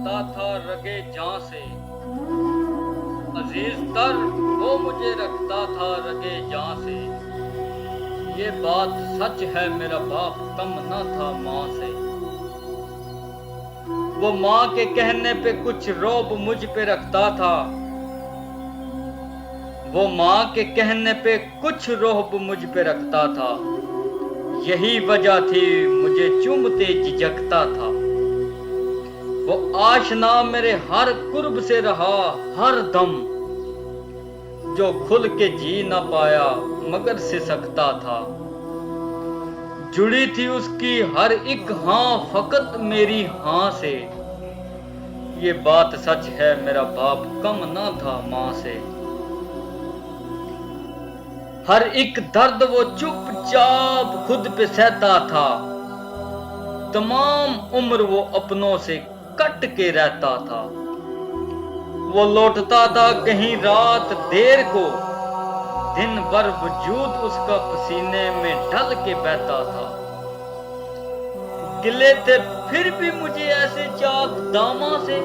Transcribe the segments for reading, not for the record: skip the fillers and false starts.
रखता था रगे जान से, अजीज तर वो मुझे रखता था रगे जान से। ये बात सच है मेरा बाप कम न था माँ से। वो माँ के कहने पे कुछ रौब मुझ पे रखता था, वो माँ के कहने पे कुछ रौब मुझ पे रखता था। यही वजह थी मुझे चूमते झिझकता था। वो आशना मेरे हर कुर्ब से रहा हर दम, जो खुल के जी ना पाया मगर से सकता था। जुड़ी थी उसकी हर एक हाँ फकत मेरी हाँ से। ये बात सच है मेरा बाप कम ना था माँ से। हर एक दर्द वो चुपचाप खुद पे सहता था, तमाम उम्र वो अपनों से कट के रहता था। वो लौटता था कहीं रात देर को, दिन भर वजूद उसका पसीने में ढल के बहता था। गिले थे फिर भी मुझे ऐसे चाक दामा से,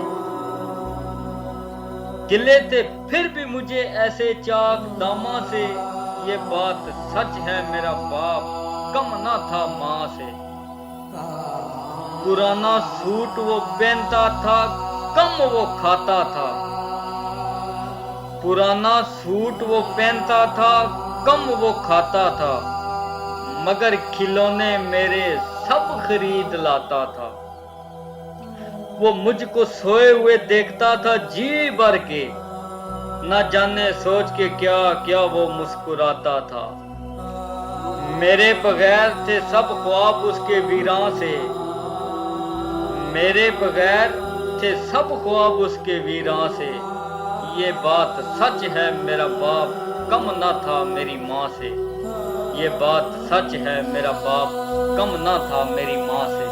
गिले थे फिर भी मुझे ऐसे चाक दामा से। ये बात सच है मेरा बाप कम ना था माँ से। पुराना सूट वो पहनता था कम वो खाता था, पुराना सूट वो पहनता था कम वो खाता था। मगर खिलौने मेरे सब खरीद लाता था। वो मुझको सोए हुए देखता था जी भर के, न जाने सोच के क्या क्या वो मुस्कुराता था। मेरे बगैर थे सब ख्वाब उसके वीरां से, मेरे बगैर थे सब ख्वाब उसके वीरां से। ये बात सच है मेरा बाप कम ना था मेरी माँ से। ये बात सच है मेरा बाप कम ना था मेरी माँ से।